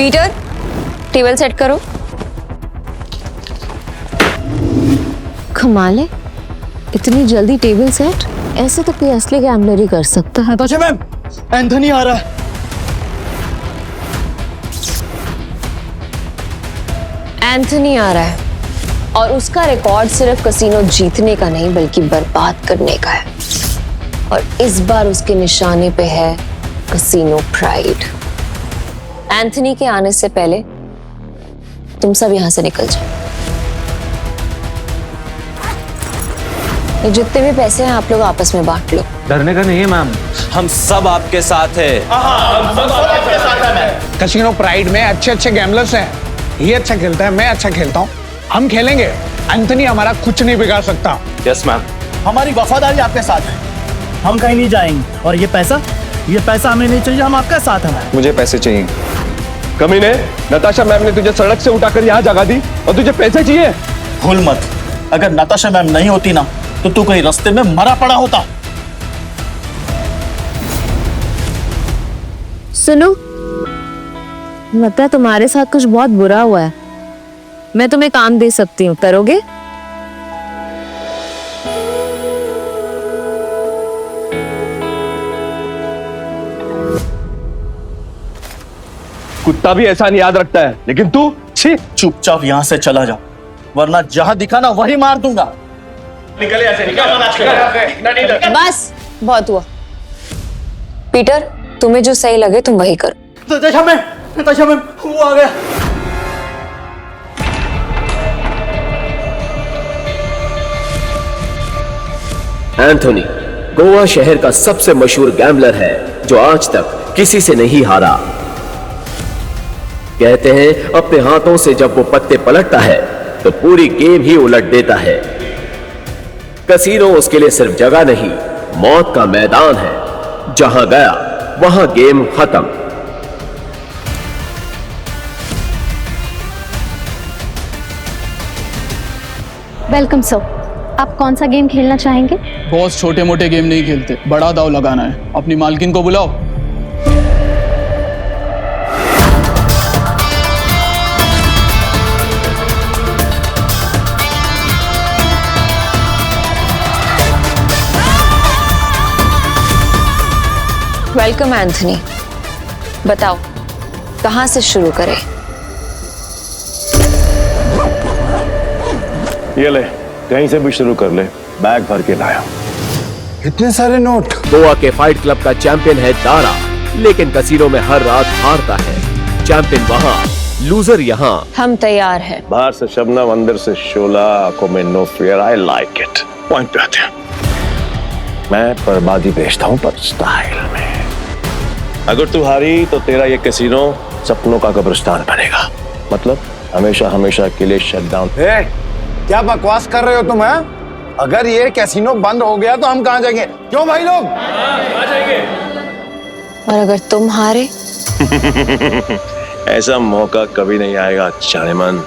Peter, table set करो। कमाल है, इतनी जल्दी टेबल सेट? ऐसे तो कोई असली गैम्बलर ही कर सकता है। नताशा मैम, एंथनी आ रहा है। एंथनी आ रहा है और उसका रिकॉर्ड सिर्फ कसीनो जीतने का नहीं बल्कि बर्बाद करने का है। और इस बार उसके निशाने पे है कसीनो प्राइड। एंथनी के आने से पहले तुम सब यहां से निकल जाओ। ये जितने भी पैसे हैं आप लोग आपस में बांट लो। डरने का नहीं है मैम, हम सब आपके साथ हैं। कसिनो प्राइड में अच्छे अच्छे गैम्बलर्स हैं। ये अच्छा खेलता है, मैं अच्छा खेलता हूँ, हम खेलेंगे। एंथनी हमारा कुछ नहीं बिगाड़ सकता। Yes ma'am. हमारी वफादारी आपके साथ है, हम कहीं नहीं जाएंगे। और ये पैसा हमें नहीं चाहिए, हम आपके साथ हैं। मुझे पैसे चाहिए। कमीने, नताशा मैम ने तुझे सड़क से उठाकर यहाँ जगा दी और तुझे पैसे चाहिए? भूल मत, अगर नताशा मैम नहीं होती ना तो तू कहीं रास्ते में मरा पड़ा होता। सुनो, लगता है तुम्हारे साथ कुछ बहुत बुरा हुआ है। मैं तुम्हें काम दे सकती हूँ, करोगे? कुत्ता भी एहसान याद रखता है, लेकिन तू छी। चुपचाप यहाँ से चला जा, वरना जहां दिखा ना वही मार दूंगा। निकल यहाँ से, निकल। बस बहुत हुआ। पीटर, तुम्हें जो सही लगे तुम वही करो। नताशा मैम, वो आ गया। एंथनी गोवा शहर का सबसे मशहूर गैम्बलर है जो आज तक किसी से नहीं हारा। कहते हैं अपने हाथों से जब वो पत्ते पलटता है तो पूरी गेम ही उलट देता है। कसीनो उसके लिए सिर्फ जगह नहीं, मौत का मैदान है। जहां गया वहां गेम खत्म। वेलकम सर, आप कौन सा गेम खेलना चाहेंगे? बॉस छोटे मोटे गेम नहीं खेलते, बड़ा दाव लगाना है। अपनी मालकिन को बुलाओ। वेलकम एंथनी, बताओ कहां से शुरू करें? ये ले, कहीं से भी शुरू कर ले, बैग भर के लाया। इतने सारे नोट। गोवा के फाइट क्लब का चैंपियन है दारा, लेकिन कसीनो में हर रात हारता है। चैंपियन वहां, लूजर यहाँ। हम तैयार हैं। बाहर से शबनम, अंदर से शोला, आंखों में no fear. I like it. Point पे आते हैं। मैं बर्बादी बेचता हूँ पर स्टाइल में। अगर तू हारी तो तेरा ये कैसीनो सपनों का कब्रिस्तान बनेगा। मतलब हमेशा हमेशा के लिए शट डाउन। क्या बकवास कर रहे हो तुम? हैं? अगर ये कैसीनो बंद हो गया तो हम कहाँ जाएंगे? क्यों भाई लोग? और अगर तुम हारे? ऐसा मौका कभी नहीं आएगा जानेमन।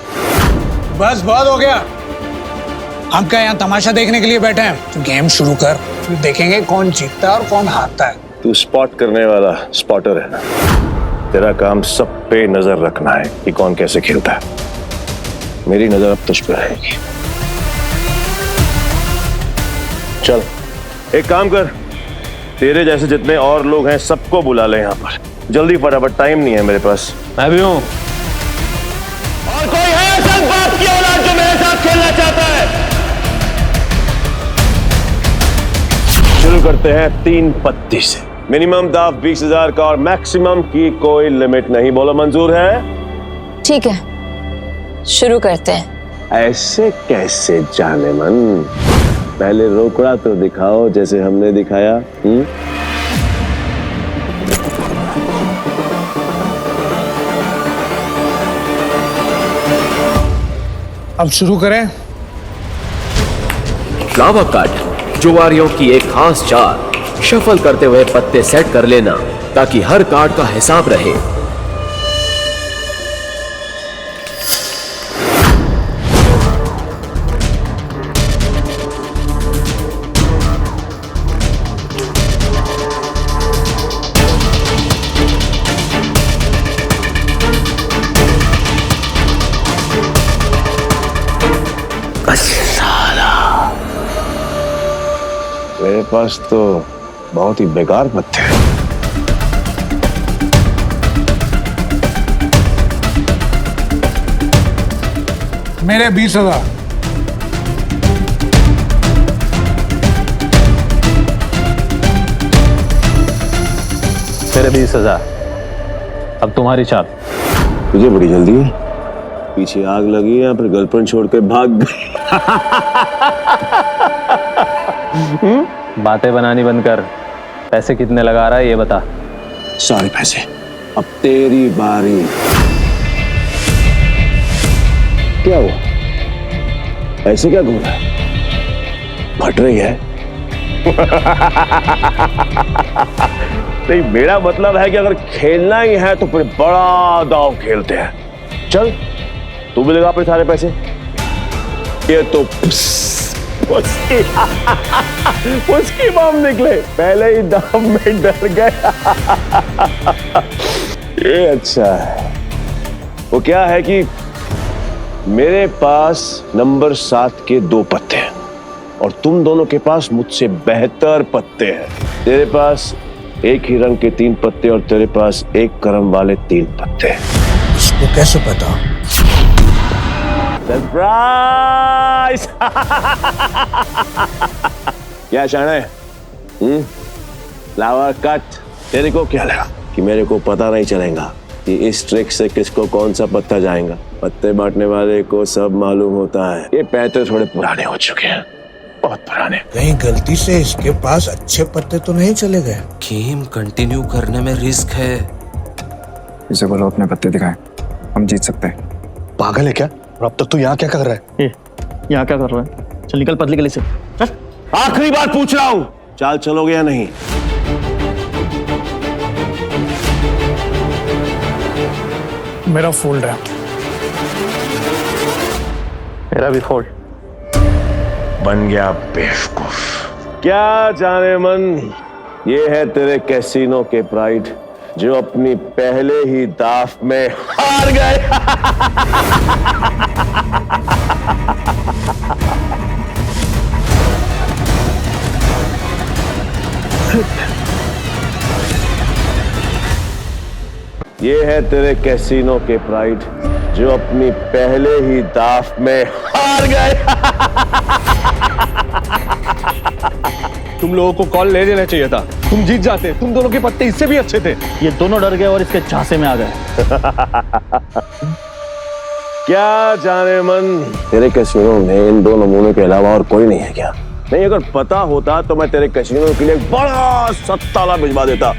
बस बहुत हो गया। हम क्या यहाँ तमाशा देखने के लिए बैठे हैं? तो गेम शुरू कर, फिर देखेंगे कौन जीतता है और कौन हारता है। तू स्पॉट करने वाला स्पॉटर है ना? तेरा काम सब पे नजर रखना है कि कौन कैसे खेलता है। मेरी नजर अब तुझ पे रहेगी। चल एक काम कर, तेरे जैसे जितने और लोग हैं सबको बुला ले यहाँ पर जल्दी, फटाफट, टाइम नहीं है मेरे पास। मैं भी हूँ। और कोई है चल बात की औलाद जो मेरे साथ खेलना चाहता है? शुरू करते हैं 3 पत्ती से। मिनिमम दाव 20,000 का और मैक्सिमम की कोई लिमिट नहीं। बोलो मंजूर है? ठीक है, शुरू करते हैं। ऐसे कैसे जानेमन? पहले रोकड़ा तो दिखाओ जैसे हमने दिखाया। अब शुरू करें। फ्लावर कट, जुआरियों की एक खास चाल। शफल करते हुए पत्ते सेट कर लेना ताकि हर कार्ड का हिसाब रहे। तेरे पास तो बहुत ही बेकार पत्ते हैं। मेरे 20,000। तेरे 20,000। अब तुम्हारी चाल। तुझे बड़ी जल्दी है, पीछे आग लगी है या फिर गर्लफ्रेंड छोड़ के भाग गई? बातें बनानी बंद कर। पैसे कितने लगा रहा है ये बता। सारे पैसे। अब तेरी बारी। क्या हुआ? ऐसे क्या घूम रहा है? फट रही है? नहीं, मेरा मतलब है कि अगर खेलना ही है तो फिर बड़ा दांव खेलते हैं। चल तू भी लगा अपने सारे पैसे। ये तो उसकी बम निकले, पहले ही दाम में डर गया। ये अच्छा है। वो क्या है कि मेरे पास नंबर 7 के 2 पत्ते हैं और तुम दोनों के पास मुझसे बेहतर पत्ते हैं। तेरे पास एक ही रंग के 3 पत्ते और तेरे पास एक क्रम वाले 3 पत्ते। इसको कैसे पता? सरप्राइज! क्या चाहना है? Flower cut. तेरे को क्या लगा कि मेरे को पता नहीं चलेगा कि इस ट्रिक से किसको कौन सा पत्ता जाएगा? पत्ते बांटने वाले को सब मालूम होता है। ये पैसे थोड़े पुराने हो चुके हैं, बहुत पुराने। कहीं गलती से इसके पास अच्छे पत्ते तो नहीं चले गए? गेम कंटिन्यू करने में रिस्क है। इसे बोलो अपने पत्ते दिखाएं, हम जीत सकते हैं। पागल है क्या? और अब तक तू यहाँ क्या कर रहा है? यहाँ क्या कर रहा है? चल निकल पतली गली से। चल। आखिरी बार पूछ रहा हूँ, चाल चलोगे या नहीं? मेरा फोल्ड है। मेरा भी फोल्ड। बन गया बेवकूफ। क्या जाने मन, ये है तेरे कैसीनो के प्राइड जो अपनी पहले ही दाव में हार गए। ये है तेरे कैसीनो के प्राइड जो अपनी पहले ही दाव में हार गए। तुम लोगों को कॉल ले लेना चाहिए था, तुम जीत जाते। तुम दोनों के पत्ते इससे भी अच्छे थे। ये दोनों डर गए और इसके झांसे में आ गए। क्या जाने मन, तेरे कैसीनो में इन 2 नमूनों के अलावा और कोई नहीं है क्या? नहीं, अगर पता होता तो मैं तेरे कैसीनो के लिए एक बड़ा सत्ताला भिजवा देता।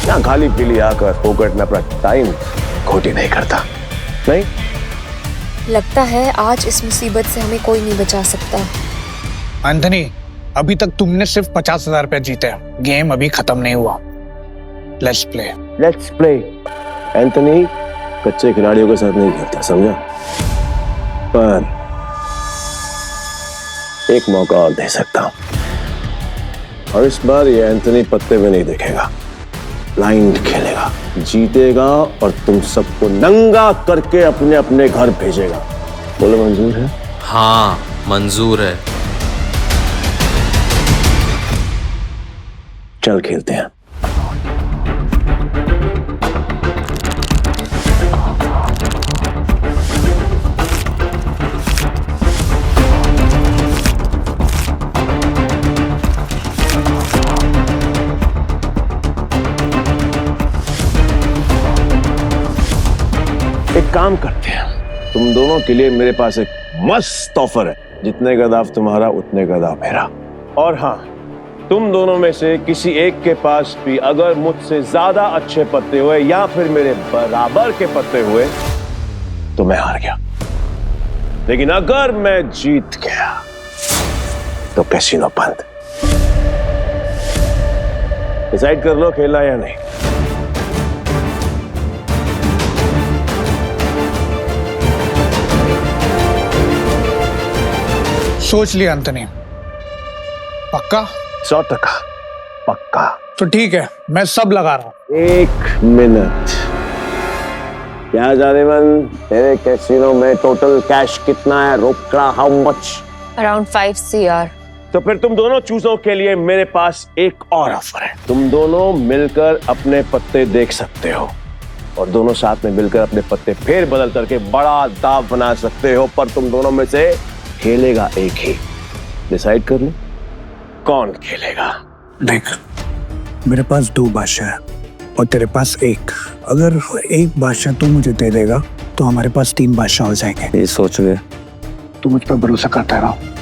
यहाँ खाली पीली आकर फोकट में अपना टाइम खोटी नहीं करता। नहीं लगता है आज इस मुसीबत से हमें कोई नहीं बचा सकता। एंथनी, अभी तक तुमने सिर्फ 50,000 रुपए जीते हैं। गेम अभी खत्म नहीं हुआ। Let's play. Let's play. Anthony कच्चे खिलाड़ियों के साथ नहीं खेलता, समझा? पर एक मौका और दे सकता हूं, और इस बार ये एंथनी पत्ते में नहीं देखेगा, ब्लाइंड खेलेगा, जीतेगा और तुम सबको नंगा करके अपने अपने घर भेजेगा। बोलो मंजूर है? हाँ मंजूर है। चल खेलते हैं। एक काम करते हैं, तुम दोनों के लिए मेरे पास एक मस्त ऑफर है। जितने का दाव तुम्हारा उतने का दाव मेरा। और हाँ, तुम दोनों में से किसी एक के पास भी अगर मुझसे ज्यादा अच्छे पत्ते हुए या फिर मेरे बराबर के पत्ते हुए तो मैं हार गया। लेकिन अगर मैं जीत गया तो कैसीनो बंद। डिसाइड कर लो खेलना या नहीं। सोच लिया एंथनी? पक्का? 100% पक्का। तो ठीक है, मैं सब लगा रहा हूं। 1 मिनट। क्या जाने मन, तेरे कैसीनो में टोटल कैश कितना है? रोकड़ा हाउ मच? Around 5 CR। तो फिर तुम दोनों चूजों के लिए मेरे पास एक और ऑफर है। तुम दोनों मिलकर अपने पत्ते देख सकते हो और दोनों साथ में मिलकर अपने पत्ते फेर बदल करके बड़ा दाव बना सकते हो, पर तुम दोनों में से खेलेगा एक ही। डिसाइड कर लो कौन खेलेगा। देख, मेरे पास 2 बादशाह है और तेरे पास 1। अगर एक बादशाह तू मुझे दे देगा तो हमारे पास 3 बादशाह हो जाएंगे। ये सोच गए। तू मुझ पर भरोसा करता रहो।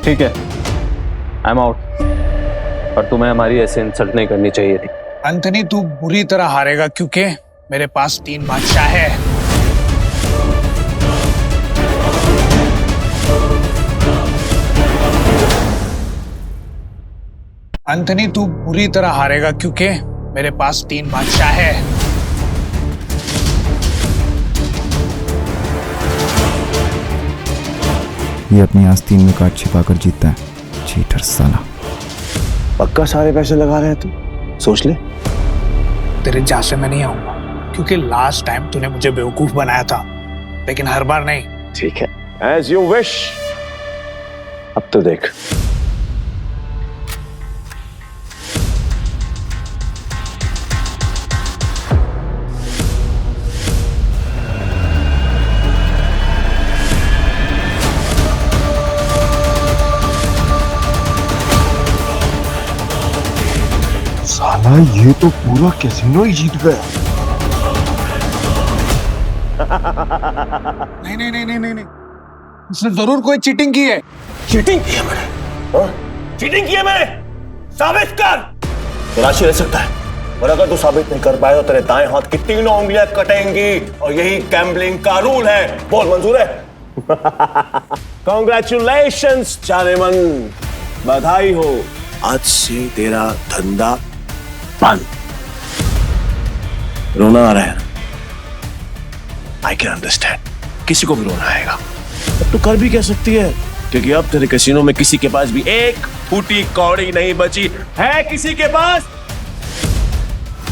ठीक है, आई एम आउट। और तुम्हें हमारी ऐसे इंसल्ट नहीं करनी चाहिए थी। एंथनी, तू बुरी तरह हारेगा क्योंकि मेरे पास 3 बादशाह है। एंथनी, तू बुरी तरह हारेगा क्योंकि मेरे पास 3 बादशाह है। ये अपनी आस्तीन में कार्ड छिपाकर जीतता है। चीटर साला। पक्का सारे पैसे लगा रहे हैं तुम? सोच ले। तेरे जहां से मैं नहीं आऊंगा क्योंकि लास्ट टाइम तूने मुझे बेवकूफ बनाया था, लेकिन हर बार नहीं। ठीक है, एज यू विश। अब तो देख। साला ये तो पूरा कैसीनो ही जीत गया। नहीं नहीं नहीं नहीं नहीं, इसने जरूर कोई चीटिंग की है। चीटिंग की है मैंने? चीटिंग की है मैंने? साबित कर। राशि रह सकता है, और अगर तू साबित नहीं कर पाए तो तेरे दाएं हाथ की 3 उंगलियां कटेंगी, और यही गैम्बलिंग का रूल है। बोल, मंजूर है? कॉन्ग्रेचुलेशंस जाने मन, बधाई हो। आज से तेरा धंधा बंद। रोना आ रहा है? आई कैन अंडरस्टैंड, किसी को भी रोना आएगा। अब तो कर भी कह सकती है, क्योंकि अब तेरे कैसीनो में किसी के पास भी एक फूटी कौड़ी नहीं बची है। किसी के पास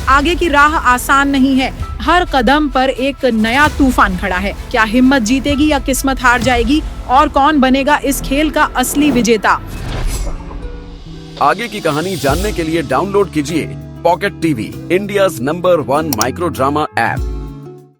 आगे की राह आसान नहीं है। हर कदम पर एक नया तूफान खड़ा है। क्या हिम्मत जीतेगी या किस्मत हार जाएगी, और कौन बनेगा इस खेल का असली विजेता? आगे की कहानी जानने के लिए डाउनलोड कीजिए pocket TV, India's number 1 micro drama app.